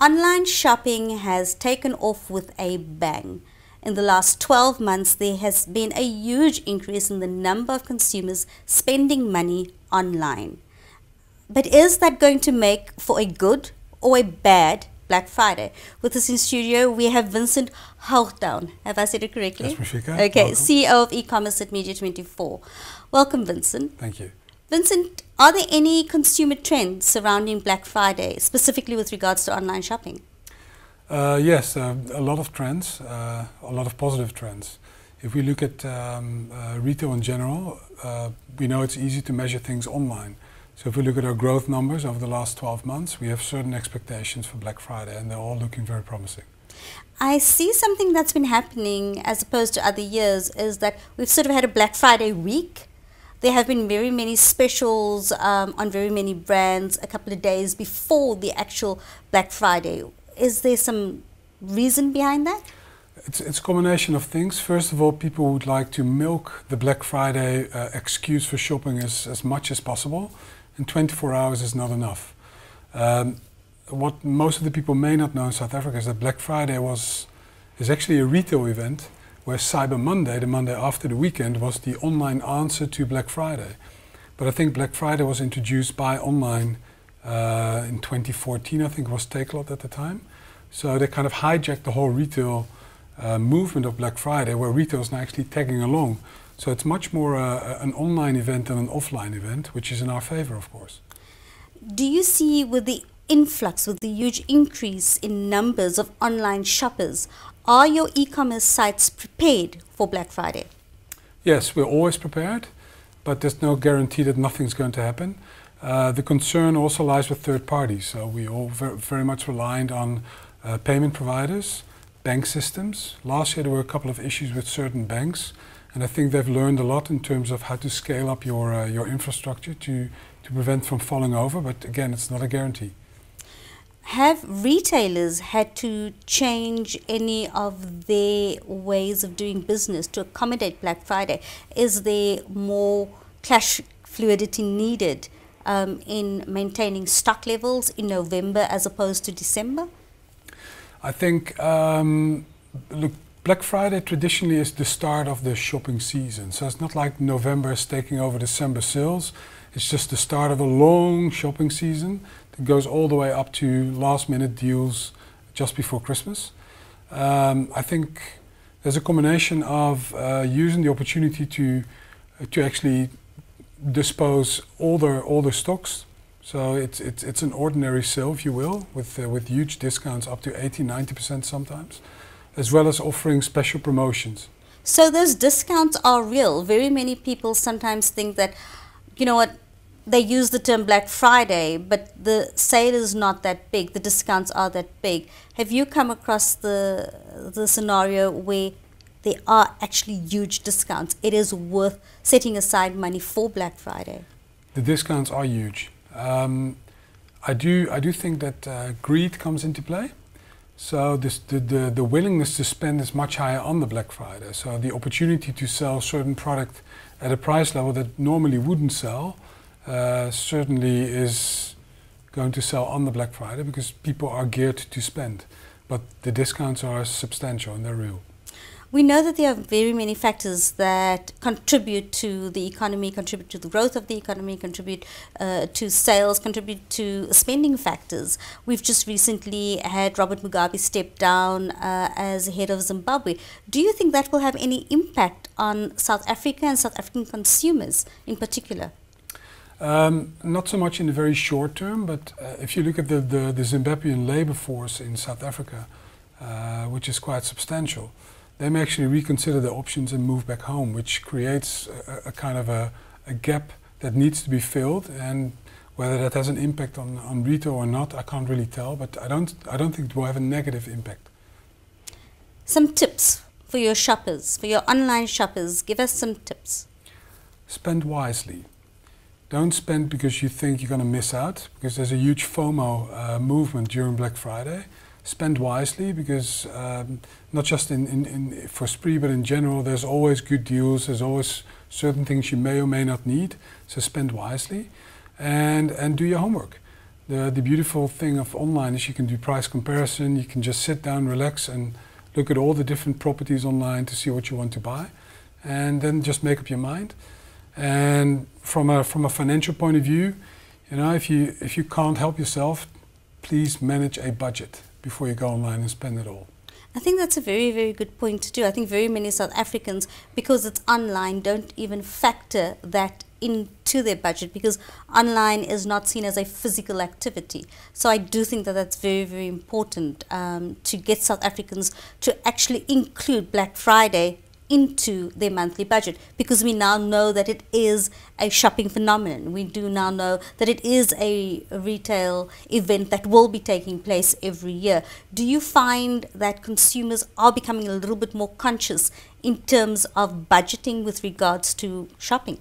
Online shopping has taken off with a bang. In the last 12 months, there has been a huge increase in the number of consumers spending money online. But is that going to make for a good or a bad Black Friday? With us in studio, we have Vincent Hoogduijn. Have I said it correctly? Yes, Mashika. Okay, Welcome. CEO of e-commerce at Media24. Welcome, Vincent. Thank you. Vincent, are there any consumer trends surrounding Black Friday, specifically with regards to online shopping? Yes, a lot of trends, a lot of positive trends. If we look at retail in general, we know it's easy to measure things online. So if we look at our growth numbers over the last 12 months, we have certain expectations for Black Friday, and they're all looking very promising. I see something that's been happening as opposed to other years is that we've sort of had a Black Friday week. There have been very many specials on very many brands a couple of days before the actual Black Friday. Is there some reason behind that? It's a combination of things. First of all, people would like to milk the Black Friday excuse for shopping as much as possible, and 24 hours is not enough. What most of the people may not know in South Africa is that Black Friday is actually a retail event, where Cyber Monday, the Monday after the weekend, was the online answer to Black Friday. But I think Black Friday was introduced by online in 2014, I think it was Takealot at the time. So they kind of hijacked the whole retail movement of Black Friday, where retail is now actually tagging along. So it's much more an online event than an offline event, which is in our favor, of course. Do you see with the influx, with the huge increase in numbers of online shoppers, are your e-commerce sites prepared for Black Friday? Yes, we're always prepared, but there's no guarantee that nothing's going to happen. The concern also lies with third parties. So we all very much reliant on payment providers, bank systems. Last year there were a couple of issues with certain banks, and I think they've learned a lot in terms of how to scale up your infrastructure to prevent from falling over, but again, it's not a guarantee. Have retailers had to change any of their ways of doing business to accommodate Black Friday? Is there more cash fluidity needed in maintaining stock levels in November as opposed to December? I think, look, Black Friday traditionally is the start of the shopping season. So it's not like November is taking over December sales. It's just the start of a long shopping season that goes all the way up to last minute deals just before Christmas. I think there's a combination of using the opportunity to actually dispose older stocks. So it's an ordinary sale, if you will, with huge discounts up to 80–90% sometimes, as well as offering special promotions. So those discounts are real. Very many people sometimes think that, you know what, they use the term Black Friday, but the sale is not that big, the discounts are that big. Have you come across the scenario where there are actually huge discounts? It is worth setting aside money for Black Friday. The discounts are huge. I do think that greed comes into play. So the willingness to spend is much higher on the Black Friday. So the opportunity to sell certain product at a price level that normally wouldn't sell certainly is going to sell on the Black Friday because people are geared to spend. But the discounts are substantial and they're real. We know that there are very many factors that contribute to the economy, contribute to the growth of the economy, contribute to sales, contribute to spending factors. We've just recently had Robert Mugabe step down as head of Zimbabwe. Do you think that will have any impact on South Africa and South African consumers in particular? Not so much in the very short term, but if you look at the Zimbabwean labor force in South Africa, which is quite substantial, they may actually reconsider their options and move back home, which creates a kind of a gap that needs to be filled. And whether that has an impact on retail or not, I can't really tell, but I don't think it will have a negative impact. Some tips for your shoppers, for your online shoppers. Give us some tips. Spend wisely. Don't spend because you think you're going to miss out, because there's a huge FOMO movement during Black Friday. Spend wisely because not just for Spree, but in general, there's always good deals. There's always certain things you may or may not need. So spend wisely and do your homework. The beautiful thing of online is you can do price comparison, you can just sit down, relax and look at all the different properties online to see what you want to buy and then just make up your mind. And from a financial point of view, you know, if you can't help yourself, please manage a budget before you go online and spend it all. I think that's a very, very good point to do. I think very many South Africans, because it's online, don't even factor that into their budget because online is not seen as a physical activity. So I do think that that's very, very important to get South Africans to actually include Black Friday into their monthly budget, because we now know that it is a shopping phenomenon. We do now know that it is a retail event that will be taking place every year. Do you find that consumers are becoming a little bit more conscious in terms of budgeting with regards to shopping?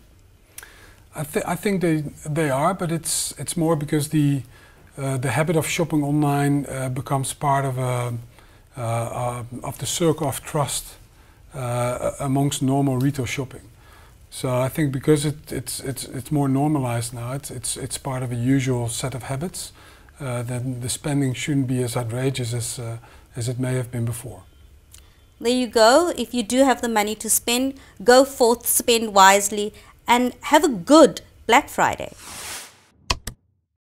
I think they are, but it's more because the habit of shopping online becomes part of the circle of trust amongst normal retail shopping. So I think because it's more normalized now, it's part of a usual set of habits. Then the spending shouldn't be as outrageous as it may have been before. There you go. If you do have the money to spend, go forth, spend wisely, and have a good Black Friday.